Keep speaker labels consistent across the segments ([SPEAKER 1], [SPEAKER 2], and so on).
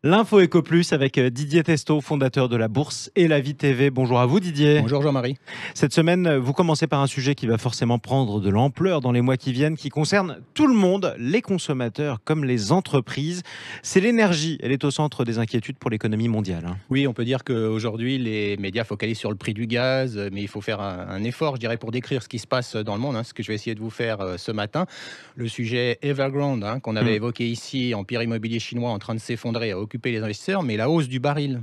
[SPEAKER 1] L'info Éco Plus avec Didier Testo, fondateur de la Bourse et la Vie TV. Bonjour à vous Didier.
[SPEAKER 2] Bonjour Jean-Marie.
[SPEAKER 1] Cette semaine, vous commencez par un sujet qui va forcément prendre de l'ampleur dans les mois qui viennent, qui concerne tout le monde, les consommateurs comme les entreprises. C'est l'énergie. Elle est au centre des inquiétudes pour l'économie mondiale.
[SPEAKER 2] Oui, on peut dire qu'aujourd'hui, les médias focalisent sur le prix du gaz, mais il faut faire un effort, je dirais, pour décrire ce qui se passe dans le monde, ce que je vais essayer de vous faire ce matin. Le sujet Evergrande, qu'on avait évoqué ici, empire immobilier chinois en train de s'effondrer, a occupé les investisseurs, mais la hausse du baril,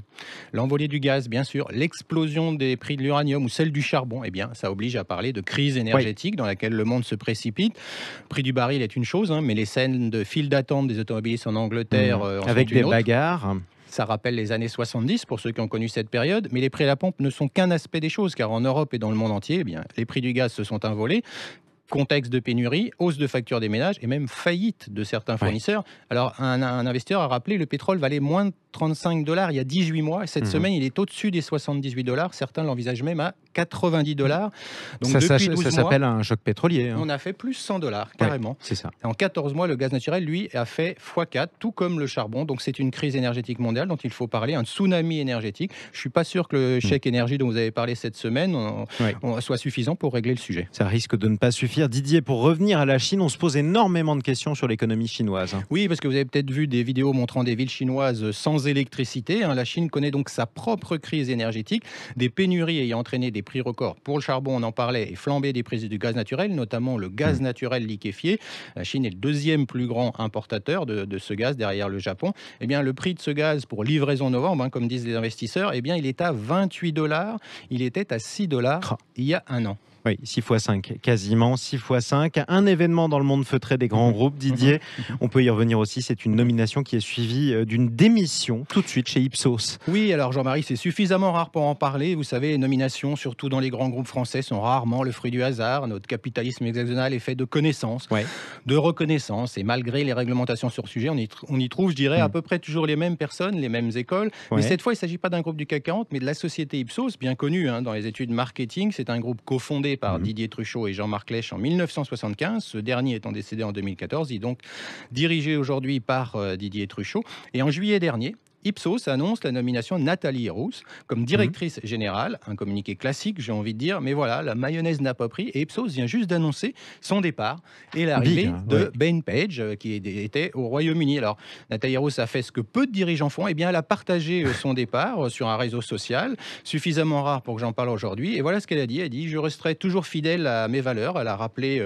[SPEAKER 2] l'envolée du gaz, bien sûr, l'explosion des prix de l'uranium ou celle du charbon, eh bien, ça oblige à parler de crise énergétique dans laquelle le monde se précipite. Le prix du baril est une chose, mais les scènes de files d'attente des automobilistes en Angleterre en
[SPEAKER 1] avec
[SPEAKER 2] sont
[SPEAKER 1] des
[SPEAKER 2] une autre.
[SPEAKER 1] bagarres.
[SPEAKER 2] Ça rappelle les années 70 pour ceux qui ont connu cette période, mais les prix à la pompe ne sont qu'un aspect des choses, car en Europe et dans le monde entier, eh bien, les prix du gaz se sont envolés. Contexte de pénurie, hausse de factures des ménages et même faillite de certains fournisseurs. Alors, un investisseur a rappelé le pétrole valait moins de 35 dollars il y a 18 mois. Et cette semaine, il est au-dessus des 78 dollars. Certains l'envisagent même à 90 dollars. Donc,
[SPEAKER 1] Ça
[SPEAKER 2] depuis 12 mois,
[SPEAKER 1] s'appelle un choc pétrolier.
[SPEAKER 2] on a fait plus 100 dollars, carrément.
[SPEAKER 1] C'est ça.
[SPEAKER 2] En 14 mois, le gaz naturel, lui, a fait x4, tout comme le charbon. Donc, c'est une crise énergétique mondiale dont il faut parler, un tsunami énergétique. Je ne suis pas sûr que le chèque énergie dont vous avez parlé cette semaine soit suffisant pour régler le sujet.
[SPEAKER 1] Ça risque de ne pas suffire. Didier, pour revenir à la Chine, on se pose énormément de questions sur l'économie chinoise.
[SPEAKER 2] Oui, parce que vous avez peut-être vu des vidéos montrant des villes chinoises sans électricité. La Chine connaît donc sa propre crise énergétique, des pénuries ayant entraîné des prix records pour le charbon, on en parlait, et flambé des prix du gaz naturel, notamment le gaz naturel liquéfié. La Chine est le deuxième plus grand importateur de ce gaz derrière le Japon. Eh bien, le prix de ce gaz pour livraison novembre, comme disent les investisseurs, eh bien, il est à 28 dollars. Il était à 6 dollars il y a un an.
[SPEAKER 1] Oui, 6 x 5, quasiment 6 x 5. Un événement dans le monde feutré des grands groupes, Didier. On peut y revenir aussi, c'est une nomination qui est suivie d'une démission tout de suite chez Ipsos.
[SPEAKER 2] Oui, alors Jean-Marie, c'est suffisamment rare pour en parler. Vous savez, les nominations, surtout dans les grands groupes français, sont rarement le fruit du hasard. Notre capitalisme hexagonal est fait de connaissances, de reconnaissance. Et malgré les réglementations sur le sujet, on y trouve, je dirais, à peu près toujours les mêmes personnes, les mêmes écoles. Mais cette fois, il ne s'agit pas d'un groupe du CAC 40, mais de la société Ipsos, bien connue dans les études marketing. C'est un groupe cofondé par Didier Truchot et Jean-Marc Lèche en 1975, ce dernier étant décédé en 2014. Il est donc dirigé aujourd'hui par Didier Truchot. Et en juillet dernier, Ipsos annonce la nomination de Nathalie Rousse comme directrice générale, un communiqué classique, j'ai envie de dire, mais voilà, la mayonnaise n'a pas pris et Ipsos vient juste d'annoncer son départ et l'arrivée de Ben Page qui était au Royaume-Uni. Alors, Nathalie Rousse a fait ce que peu de dirigeants font, et bien elle a partagé son départ sur un réseau social, suffisamment rare pour que j'en parle aujourd'hui, et voilà ce qu'elle a dit. Elle dit « Je resterai toujours fidèle à mes valeurs ». Elle a rappelé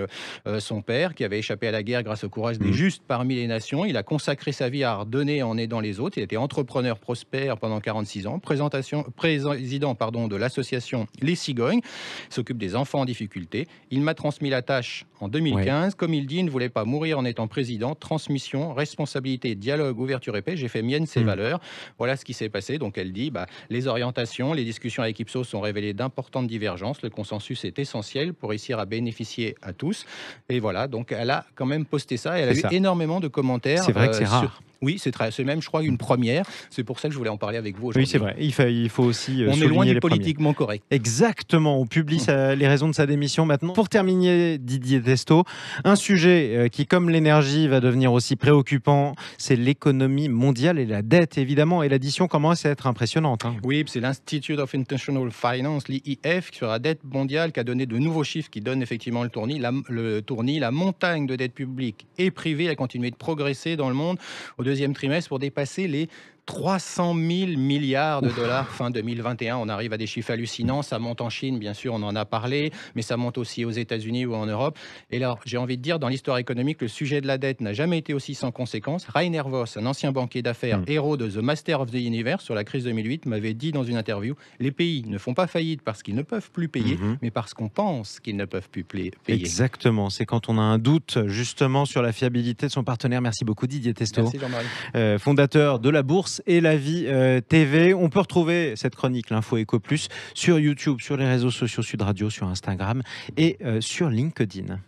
[SPEAKER 2] son père qui avait échappé à la guerre grâce au courage des justes parmi les nations. Il a consacré sa vie à redonner en aidant les autres. Il était entrepreneur prospère pendant 46 ans, président de l'association Les Cigognes, il s'occupe des enfants en difficulté. Il m'a transmis la tâche en 2015. Comme il dit, il ne voulait pas mourir en étant président. Transmission, responsabilité, dialogue, ouverture et paix. J'ai fait mienne ces valeurs. Voilà ce qui s'est passé. Donc elle dit, les orientations, les discussions avec Ipsos ont révélé d'importantes divergences. Le consensus est essentiel pour réussir à bénéficier à tous. Et voilà, donc elle a quand même posté ça. Et elle a eu énormément de commentaires.
[SPEAKER 1] C'est vrai que c'est rare.
[SPEAKER 2] Oui, c'est même, je crois, une première. C'est pour ça que je voulais en parler avec vous aujourd'hui.
[SPEAKER 1] Oui, c'est vrai. Il faut aussi
[SPEAKER 2] on
[SPEAKER 1] souligner
[SPEAKER 2] est loin du
[SPEAKER 1] les
[SPEAKER 2] politiquement correct.
[SPEAKER 1] Exactement. On publie les raisons de sa démission maintenant. Pour terminer, Didier Testo, un sujet qui, comme l'énergie, va devenir aussi préoccupant, c'est l'économie mondiale et la dette, évidemment. Et l'addition commence à être impressionnante.
[SPEAKER 2] Oui, c'est l'Institute of International Finance, l'IIF, sur la dette mondiale, qui a donné de nouveaux chiffres qui donnent effectivement le tournis. La montagne de dette publique et privée a continué de progresser dans le monde au deuxième trimestre pour dépasser les 300 000 milliards de dollars fin 2021. On arrive à des chiffres hallucinants. Ça monte en Chine, bien sûr, on en a parlé, mais ça monte aussi aux États-Unis ou en Europe. Et là, j'ai envie de dire, dans l'histoire économique, le sujet de la dette n'a jamais été aussi sans conséquences. Rainer Voss, un ancien banquier d'affaires, héros de The Master of the Universe sur la crise 2008, m'avait dit dans une interview, les pays ne font pas faillite parce qu'ils ne peuvent plus payer, mais parce qu'on pense qu'ils ne peuvent plus payer.
[SPEAKER 1] Exactement. C'est quand on a un doute, justement, sur la fiabilité de son partenaire. Merci beaucoup, Didier Testo.
[SPEAKER 2] Merci, Jean-Marie.
[SPEAKER 1] Fondateur de la Bourse et la Vie TV. On peut retrouver cette chronique, l'info Éco Plus, sur YouTube, sur les réseaux sociaux Sud Radio, sur Instagram et sur LinkedIn.